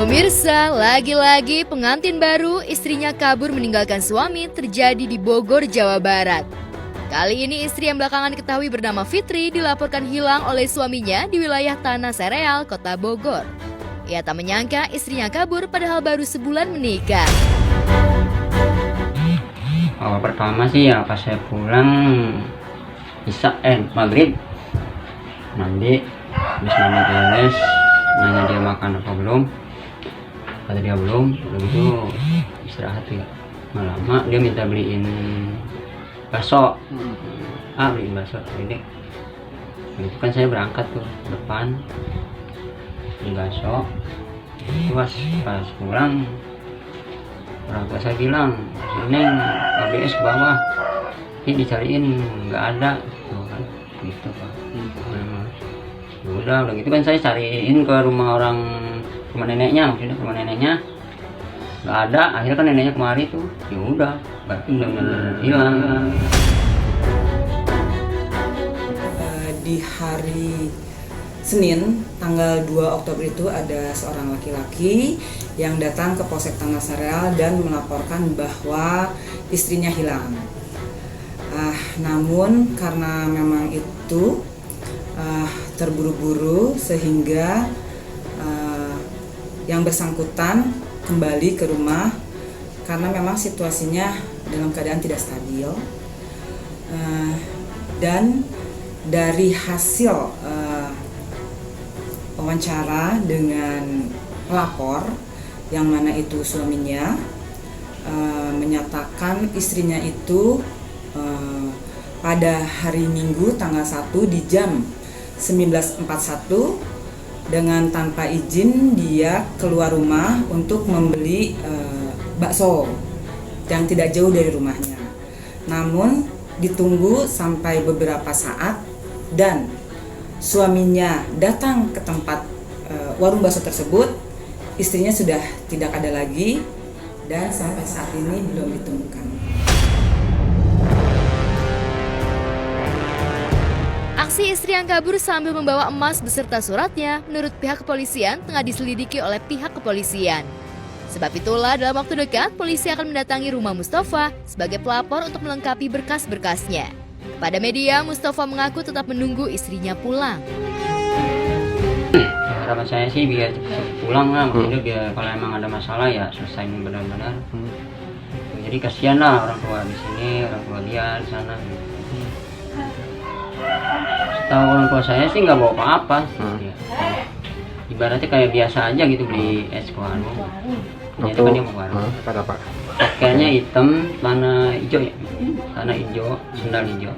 Pemirsa, lagi-lagi pengantin baru istrinya kabur meninggalkan suami terjadi di Bogor, Jawa Barat. Kali ini istri yang belakangan diketahui bernama Fitri dilaporkan hilang oleh suaminya di wilayah Tanah Sereal, Kota Bogor. Ia tak menyangka istrinya kabur padahal baru sebulan menikah. Awal pertama sih ya pas saya pulang maghrib mandi, habis mandi beres, nanya dia makan apa belum, kata dia belum, udah gitu istirahat ya. Lama dia minta beliin bakso, beliin bakso ini. Itu kan saya berangkat tuh ke depan beli bakso, pas pulang orang tua saya bilang, "Neng, ABS ke bawah, ini dicariin nggak ada," gitu Pak. Udah gitu kan saya cariin ke rumah neneknya, maksudnya ke rumah neneknya nggak ada. Akhirnya kan neneknya kemari tuh, ya udah berarti benar-benar hilang. Di hari Senin tanggal 2 Oktober itu ada seorang laki-laki yang datang ke Polsek Tanah Sereal dan melaporkan bahwa istrinya hilang. Namun karena memang itu terburu-buru sehingga yang bersangkutan kembali ke rumah karena memang situasinya dalam keadaan tidak stabil. Dan dari hasil wawancara dengan pelapor yang mana itu suaminya menyatakan istrinya itu pada hari Minggu tanggal 1 di jam 19.41 dengan tanpa izin dia keluar rumah untuk membeli bakso yang tidak jauh dari rumahnya. Namun ditunggu sampai beberapa saat dan suaminya datang ke tempat warung bakso tersebut, istrinya sudah tidak ada lagi dan sampai saat ini belum ditemukan. Aksi istri yang kabur sambil membawa emas beserta suratnya menurut pihak kepolisian tengah diselidiki oleh pihak kepolisian. Sebab itulah dalam waktu dekat polisi akan mendatangi rumah Mustafa sebagai pelapor untuk melengkapi berkas-berkasnya. Pada media, Mustafa mengaku tetap menunggu istrinya pulang. Harapan saya sih biar cepat pulang lah, maksudnya biar kalau emang ada masalah ya selesaiin benar-benar. Jadi kasihan lah orang tua di sini, orang tua dia di sana. Setahu orang tua saya sih nggak bawa apa-apa. Ya. Ibaratnya kayak biasa aja gitu beli es ke warung. Jadi kan dia mau warung. Pakaiannya hitam, celana hijau ya, celana hijau, sandal hijau.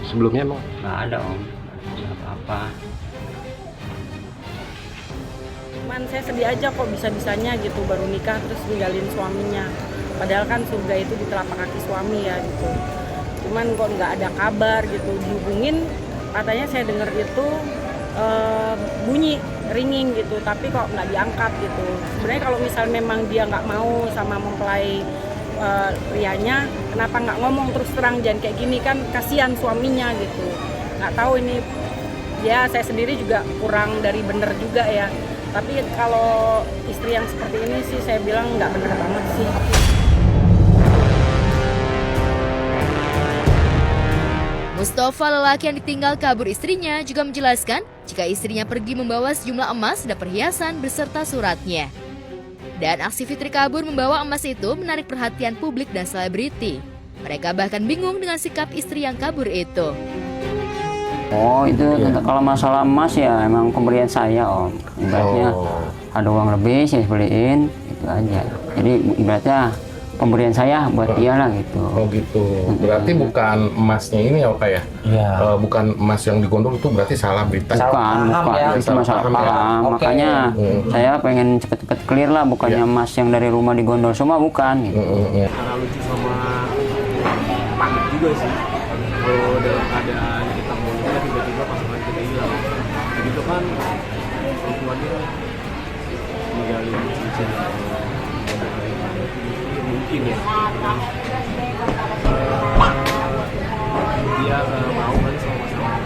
Sebelumnya emang Nggak ada om, nggak apa-apa. Cuman saya sedih aja kok bisa-bisanya gitu baru nikah terus ninggalin suaminya. Padahal kan surga itu di telapak kaki suami ya gitu. Cuman kok nggak ada kabar gitu, dihubungin katanya saya dengar itu bunyi ringing gitu, tapi kok nggak diangkat gitu. Sebenarnya kalau misal memang dia nggak mau sama mempelai prianya, kenapa nggak ngomong terus terang, jangan kayak gini, kan kasihan suaminya gitu. Nggak tahu ini ya, saya sendiri juga kurang dari bener juga ya. Tapi kalau istri yang seperti ini sih saya bilang nggak bener banget sih. Mustafa, lelaki yang ditinggal kabur istrinya, juga menjelaskan jika istrinya pergi membawa sejumlah emas dan perhiasan beserta suratnya. Dan aksi Fitri kabur membawa emas itu menarik perhatian publik dan selebriti. Mereka bahkan bingung dengan sikap istri yang kabur itu. Oh itu kalau masalah emas ya emang pemberian saya om. Ibaratnya ada uang lebih saya beliin, itu aja. Jadi ibaratnya pemberian saya buat dia lah gitu. Oh gitu. Berarti bukan emasnya ini ya Pak ya? Iya. Bukan emas yang digondol itu berarti salah berita. Bukan. Itu masalah paham. Ya. Makanya saya pengen cepet-cepet clear lah, bukannya emas yang dari rumah digondol semua, bukan. Gitu. Karena lucu sama panik juga sih. Kalau dalam keadaan kita mau nikah tiba-tiba pasangan kita hilang. Begitu kan perempuannya ninggalin cincin mungkin ya dia mau kan sama pasangan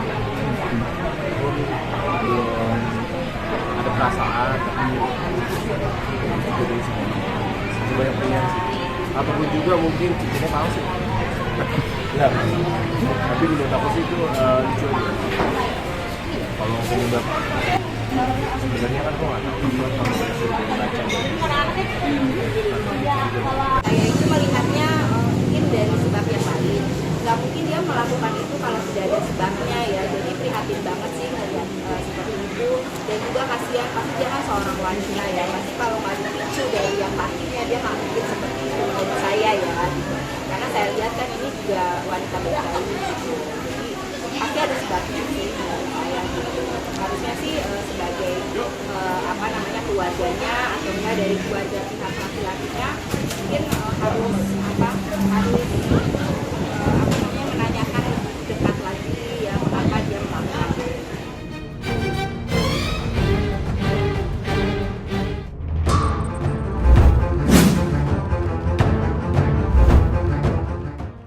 belum ada perasaan tapi ikutin semua sebanyak punya sih. Ataupun juga mungkin cincinnya palsu. Enggak, tapi menurut aku sih itu lucu aja. Kalau penyebab sebenarnya kan aku nggak tahu kalau sudah baca. Saya itu melihatnya mungkin dari sebab yang lain. Nggak mungkin dia melakukan itu kalau sudah ada sebabnya ya. Jadi prihatin banget sih ngeliat seperti itu. Dan juga kasihan, pasti dia kan seorang wanita ya. Pasti kalau nggak dipicu dari yang pastinya dia nggak mungkin seperti itu menurut saya ya. Karena saya lihat kan ini juga wanita baik-baik gitu. Jadi pasti ada sebabnya sih menurut saya gitu. Harusnya sih sebagai keluarganya atau enggak dari keluarga pihak laki-lakinya mungkin harus menanyakan lebih dekat lagi ya mengapa dia melakukan.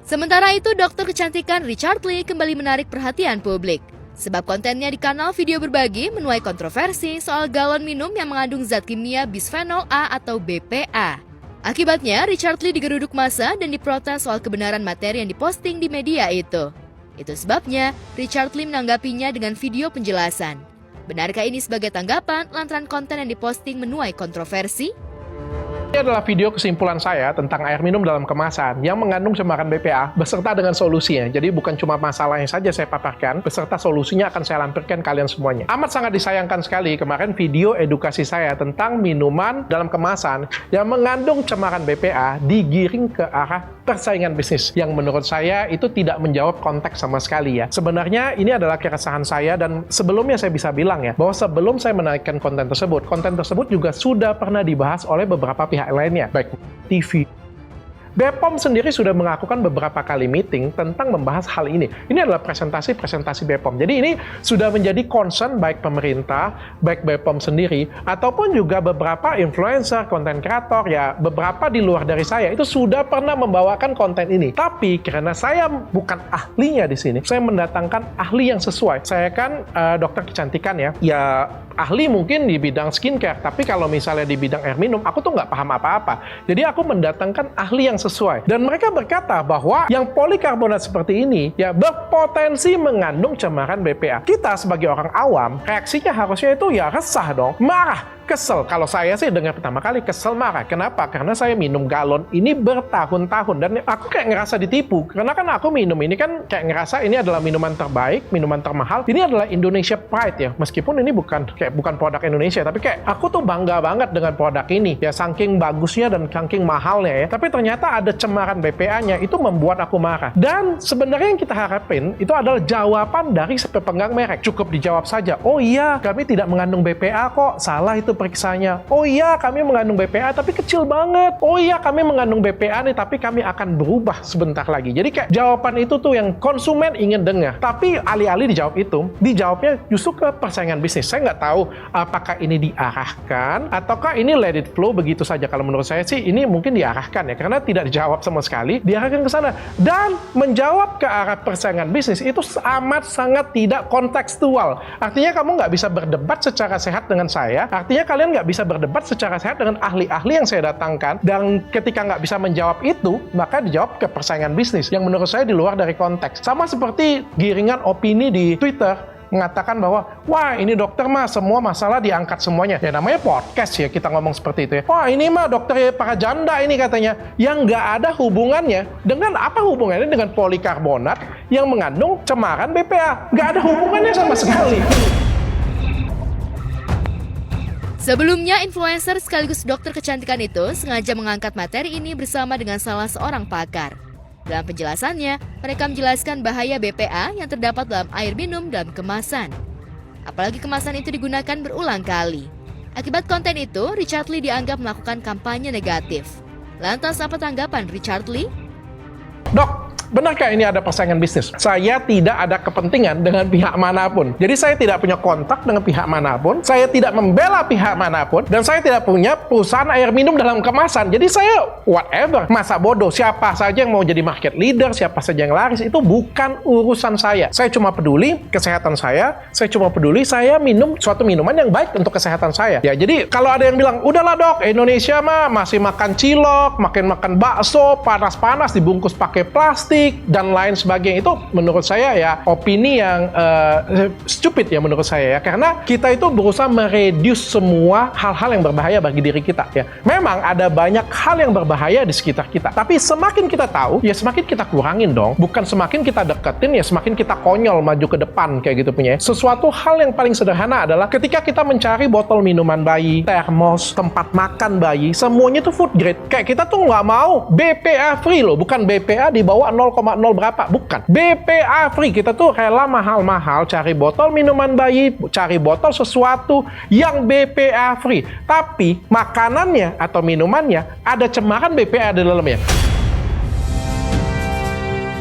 Sementara itu, dokter kecantikan Richard Lee kembali menarik perhatian publik. Sebab kontennya di kanal video berbagi menuai kontroversi soal galon minum yang mengandung zat kimia bisphenol A atau BPA. Akibatnya, Richard Lee digeruduk massa dan diprotes soal kebenaran materi yang diposting di media itu. Itu sebabnya, Richard Lee menanggapinya dengan video penjelasan. Benarkah ini sebagai tanggapan lantaran konten yang diposting menuai kontroversi? Ini adalah video kesimpulan saya tentang air minum dalam kemasan yang mengandung cemaran BPA beserta dengan solusinya. Jadi bukan cuma masalahnya saja saya paparkan, beserta solusinya akan saya lampirkan kalian semuanya. Amat sangat disayangkan sekali kemarin video edukasi saya tentang minuman dalam kemasan yang mengandung cemaran BPA digiring ke arah persaingan bisnis yang menurut saya itu tidak menjawab konteks sama sekali ya. Sebenarnya ini adalah keresahan saya dan sebelumnya saya bisa bilang ya bahwa sebelum saya menaikkan konten tersebut juga sudah pernah dibahas oleh beberapa pihak lainnya, baik TV. BPOM sendiri sudah melakukan beberapa kali meeting tentang membahas hal ini. Ini adalah presentasi BPOM. Jadi ini sudah menjadi concern baik pemerintah, baik BPOM sendiri, ataupun juga beberapa influencer, konten kreator, ya beberapa di luar dari saya, itu sudah pernah membawakan konten ini. Tapi karena saya bukan ahlinya di sini, saya mendatangkan ahli yang sesuai. Saya kan dokter kecantikan ya ahli mungkin di bidang skincare, tapi kalau misalnya di bidang air minum, aku tuh nggak paham apa-apa. Jadi aku mendatangkan ahli yang sesuai. Dan mereka berkata bahwa yang polikarbonat seperti ini ya berpotensi mengandung cemaran BPA. Kita sebagai orang awam, reaksinya harusnya itu ya resah dong, marah, kesel. Kalau saya sih dengar pertama kali kesel, marah. Kenapa? Karena saya minum galon ini bertahun-tahun dan aku kayak ngerasa ditipu. Karena kan aku minum ini kan kayak ngerasa ini adalah minuman terbaik, minuman termahal. Ini adalah Indonesia Pride ya. Meskipun ini bukan produk Indonesia, tapi kayak aku tuh bangga banget dengan produk ini. Ya saking bagusnya dan saking mahalnya ya. Tapi ternyata ada cemaran BPA-nya, itu membuat aku marah. Dan sebenarnya yang kita harapin itu adalah jawaban dari pemegang merek. Cukup dijawab saja, oh iya kami tidak mengandung BPA kok, salah itu periksanya. Oh iya kami mengandung BPA tapi kecil banget. Oh iya kami mengandung BPA nih tapi kami akan berubah sebentar lagi. Jadi kayak jawaban itu tuh yang konsumen ingin dengar. Tapi alih-alih dijawab itu, dijawabnya justru ke persaingan bisnis. Saya nggak tahu apakah ini diarahkan ataukah ini let it flow begitu saja. Kalau menurut saya sih ini mungkin diarahkan ya, karena tidak dijawab sama sekali, diarahkan ke sana. Dan menjawab ke arah persaingan bisnis itu amat sangat tidak kontekstual. Artinya kamu nggak bisa berdebat secara sehat dengan saya. Artinya kalian nggak bisa berdebat secara sehat dengan ahli-ahli yang saya datangkan. Dan ketika nggak bisa menjawab itu, maka dijawab ke persaingan bisnis yang menurut saya di luar dari konteks. Sama seperti giringan opini di Twitter mengatakan bahwa, wah ini dokter mah semua masalah diangkat semuanya. Ya namanya podcast ya, kita ngomong seperti itu ya. Wah ini mah dokter para janda ini katanya. Yang nggak ada hubungannya dengan apa hubungannya dengan polikarbonat yang mengandung cemaran BPA. Nggak ada hubungannya sama sekali. Sebelumnya, influencer sekaligus dokter kecantikan itu sengaja mengangkat materi ini bersama dengan salah seorang pakar. Dalam penjelasannya, mereka menjelaskan bahaya BPA yang terdapat dalam air minum dalam kemasan. Apalagi kemasan itu digunakan berulang kali. Akibat konten itu, Richard Lee dianggap melakukan kampanye negatif. Lantas apa tanggapan Richard Lee? Dok, benarkah ini ada persaingan bisnis? Saya tidak ada kepentingan dengan pihak manapun. Jadi saya tidak punya kontak dengan pihak manapun, saya tidak membela pihak manapun, dan saya tidak punya perusahaan air minum dalam kemasan. Jadi saya whatever, masa bodoh, siapa saja yang mau jadi market leader, siapa saja yang laris, itu bukan urusan saya. Saya cuma peduli kesehatan saya cuma peduli saya minum suatu minuman yang baik untuk kesehatan saya. Ya, jadi kalau ada yang bilang, udahlah dok, Indonesia mah masih makan cilok, makan bakso, panas-panas, dibungkus pakai plastik, dan lain sebagainya, itu menurut saya ya opini yang stupid ya menurut saya ya, karena kita itu berusaha mereduce semua hal-hal yang berbahaya bagi diri kita ya. Memang ada banyak hal yang berbahaya di sekitar kita, tapi semakin kita tahu ya semakin kita kurangin dong, bukan semakin kita deketin ya semakin kita konyol maju ke depan kayak gitu punya. Sesuatu hal yang paling sederhana adalah ketika kita mencari botol minuman bayi, termos, tempat makan bayi, semuanya itu food grade. Kayak kita tuh nggak mau BPA free loh, bukan BPA di bawah 0,0 berapa, bukan. BPA free, kita tuh rela mahal-mahal cari botol minuman bayi, cari botol sesuatu yang BPA free. Tapi makanannya atau minumannya ada cemaran BPA di dalamnya.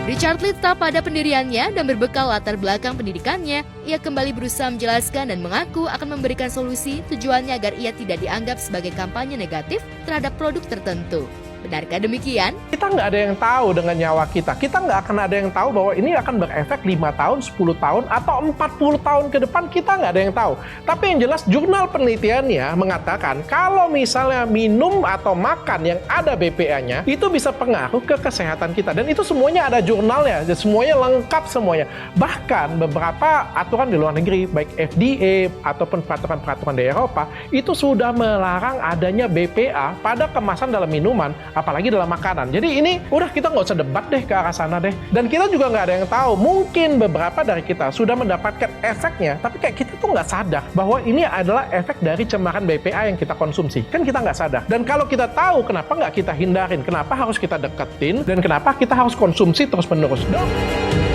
Richard Lee tetap pada pendiriannya dan berbekal latar belakang pendidikannya, ia kembali berusaha menjelaskan dan mengaku akan memberikan solusi tujuannya agar ia tidak dianggap sebagai kampanye negatif terhadap produk tertentu. Benarkah demikian? Kita nggak ada yang tahu dengan nyawa kita. Kita nggak akan ada yang tahu bahwa ini akan berefek 5 tahun, 10 tahun, atau 40 tahun ke depan. Kita nggak ada yang tahu. Tapi yang jelas jurnal penelitiannya mengatakan kalau misalnya minum atau makan yang ada BPA-nya, itu bisa pengaruh ke kesehatan kita. Dan itu semuanya ada jurnalnya. Semuanya lengkap semuanya. Bahkan beberapa aturan di luar negeri, baik FDA ataupun peraturan-peraturan di Eropa, itu sudah melarang adanya BPA pada kemasan dalam minuman, apalagi dalam makanan. Jadi ini udah kita nggak usah debat deh ke arah sana deh. Dan kita juga nggak ada yang tahu. Mungkin beberapa dari kita sudah mendapatkan efeknya, tapi kayak kita tuh nggak sadar bahwa ini adalah efek dari cemaran BPA yang kita konsumsi. Kan kita nggak sadar. Dan kalau kita tahu, kenapa nggak kita hindarin? Kenapa harus kita deketin? Dan kenapa kita harus konsumsi terus-menerus? Dok!